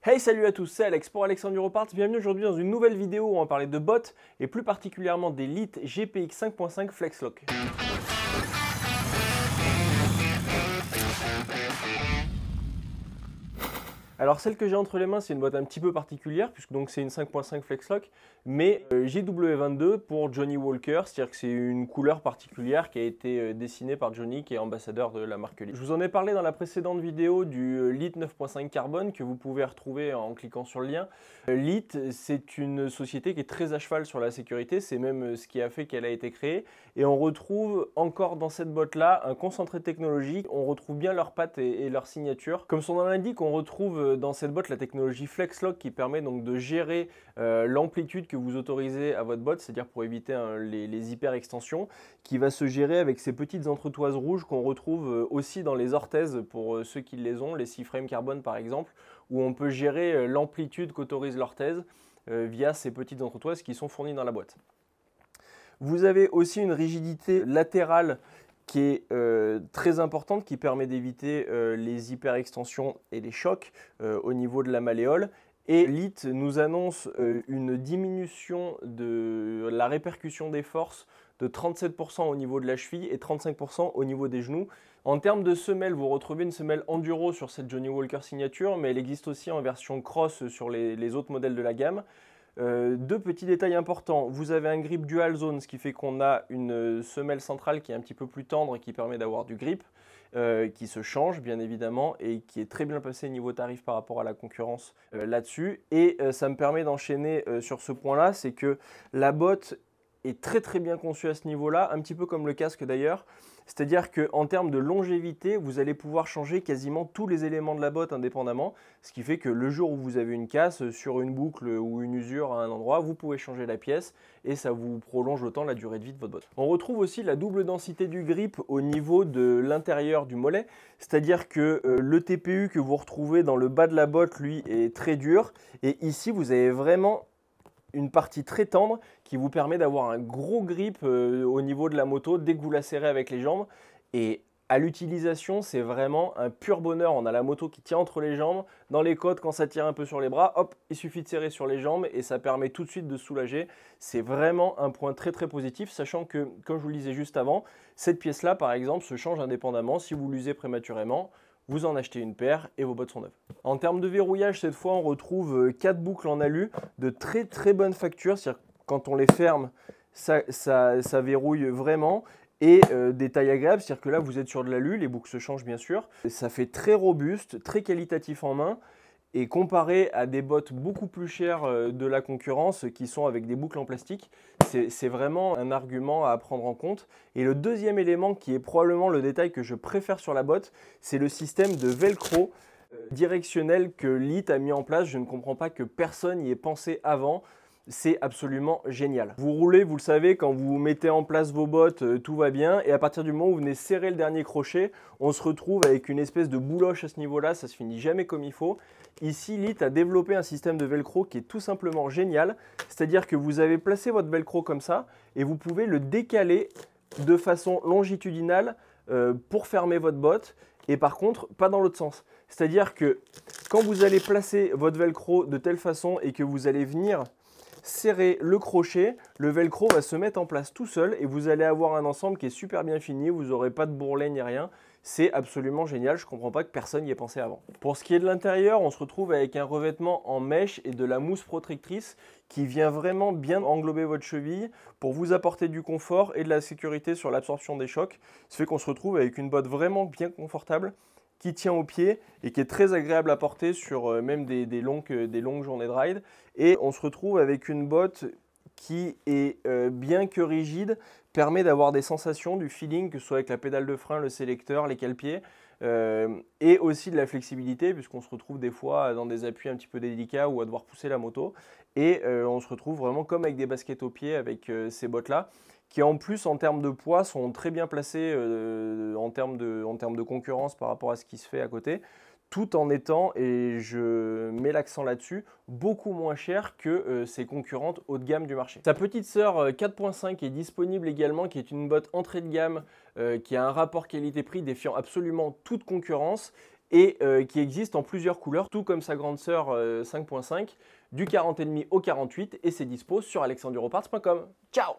Hey, salut à tous, c'est Alex pour Alexandre Europarts. Bienvenue aujourd'hui dans une nouvelle vidéo où on va parler de bots et plus particulièrement des Lite GPX 5.5 FlexLock. Alors celle que j'ai entre les mains, c'est une boîte un petit peu particulière puisque donc c'est une 5.5 FlexLock, mais JW22 pour Johnny Walker, c'est-à-dire que c'est une couleur particulière qui a été dessinée par Johnny, qui est ambassadeur de la marque Lite. Je vous en ai parlé dans la précédente vidéo du Lite 9.5 Carbone que vous pouvez retrouver en cliquant sur le lien. Lite, c'est une société qui est très à cheval sur la sécurité, c'est même ce qui a fait qu'elle a été créée, et on retrouve encore dans cette boîte-là un concentré technologique. On retrouve bien leurs pattes et leur signature. Comme son nom l'indique, on retrouve dans cette boîte la technologie FlexLock qui permet donc de gérer l'amplitude que vous autorisez à votre boîte, c'est-à-dire pour éviter les hyper extensions, qui va se gérer avec ces petites entretoises rouges qu'on retrouve aussi dans les orthèses pour ceux qui les ont, les 6 frames carbone par exemple, où on peut gérer l'amplitude qu'autorise l'orthèse via ces petites entretoises qui sont fournies dans la boîte. Vous avez aussi une rigidité latérale qui est très importante, qui permet d'éviter les hyperextensions et les chocs au niveau de la malléole. Et Lite nous annonce une diminution de la répercussion des forces de 37% au niveau de la cheville et 35% au niveau des genoux. En termes de semelle, vous retrouvez une semelle enduro sur cette Johnny Walker signature, mais elle existe aussi en version cross sur les autres modèles de la gamme. Deux petits détails importants, vous avez un grip dual zone, ce qui fait qu'on a une semelle centrale qui est un petit peu plus tendre et qui permet d'avoir du grip, qui se change bien évidemment et qui est très bien placé niveau tarif par rapport à la concurrence là-dessus. Et ça me permet d'enchaîner sur ce point-là, c'est que la botte est très bien conçue à ce niveau-là, un petit peu comme le casque d'ailleurs. C'est-à-dire qu'en termes de longévité, vous allez pouvoir changer quasiment tous les éléments de la botte indépendamment, ce qui fait que le jour où vous avez une casse sur une boucle ou une usure à un endroit, vous pouvez changer la pièce et ça vous prolonge autant la durée de vie de votre botte. On retrouve aussi la double densité du grip au niveau de l'intérieur du mollet, c'est-à-dire que le TPU que vous retrouvez dans le bas de la botte, lui, est très dur, et ici vous avez vraiment une partie très tendre qui vous permet d'avoir un gros grip au niveau de la moto dès que vous la serrez avec les jambes. Et à l'utilisation, c'est vraiment un pur bonheur. On a la moto qui tient entre les jambes. Dans les côtes, quand ça tire un peu sur les bras, hop, il suffit de serrer sur les jambes et ça permet tout de suite de soulager. C'est vraiment un point très positif, sachant que, comme je vous le disais juste avant, cette pièce-là, par exemple, se change indépendamment si vous l'usez prématurément. Vous en achetez une paire et vos bottes sont neuves. En termes de verrouillage, cette fois, on retrouve 4 boucles en alu de très bonne facture. C'est-à-dire quand on les ferme, ça verrouille vraiment. Et des tailles agréables, c'est-à-dire que là, vous êtes sur de l'alu, les boucles se changent bien sûr. Ça fait très robuste, très qualitatif en main. Et comparé à des bottes beaucoup plus chères de la concurrence qui sont avec des boucles en plastique, c'est vraiment un argument à prendre en compte. Et le deuxième élément qui est probablement le détail que je préfère sur la botte, c'est le système de velcro directionnel que Lite a mis en place. Je ne comprends pas que personne n'y ait pensé avant. C'est absolument génial. Vous roulez, vous le savez, quand vous mettez en place vos bottes, tout va bien. Et à partir du moment où vous venez serrer le dernier crochet, on se retrouve avec une espèce de bouloche à ce niveau-là. Ça se finit jamais comme il faut. Ici, Lite a développé un système de velcro qui est tout simplement génial. C'est-à-dire que vous avez placé votre velcro comme ça et vous pouvez le décaler de façon longitudinale pour fermer votre botte. Et par contre, pas dans l'autre sens. C'est-à-dire que quand vous allez placer votre velcro de telle façon et que vous allez venir serrer le crochet, le velcro va se mettre en place tout seul et vous allez avoir un ensemble qui est super bien fini, vous n'aurez pas de bourrelet ni rien. C'est absolument génial, je ne comprends pas que personne n'y ait pensé avant. Pour ce qui est de l'intérieur, on se retrouve avec un revêtement en mèche et de la mousse protectrice qui vient vraiment bien englober votre cheville pour vous apporter du confort et de la sécurité sur l'absorption des chocs. Ce fait qu'on se retrouve avec une botte vraiment bien confortable qui tient au pied et qui est très agréable à porter sur même des longues journées de ride. Et on se retrouve avec une botte qui est bien que rigide, permet d'avoir des sensations, du feeling, que ce soit avec la pédale de frein, le sélecteur, les cale-pieds, et aussi de la flexibilité, puisqu'on se retrouve des fois dans des appuis un petit peu délicats ou à devoir pousser la moto. Et on se retrouve vraiment comme avec des baskets aux pieds avec ces bottes-là, qui en plus en termes de poids sont très bien placées en termes de concurrence par rapport à ce qui se fait à côté, tout en étant, et je mets l'accent là-dessus, beaucoup moins cher que ses concurrentes haut de gamme du marché. Sa petite sœur 4.5 est disponible également, qui est une botte entrée de gamme, qui a un rapport qualité-prix défiant absolument toute concurrence et qui existe en plusieurs couleurs, tout comme sa grande sœur 5.5, du 40,5 au 48, et c'est dispo sur alexandreroparts.com. Ciao!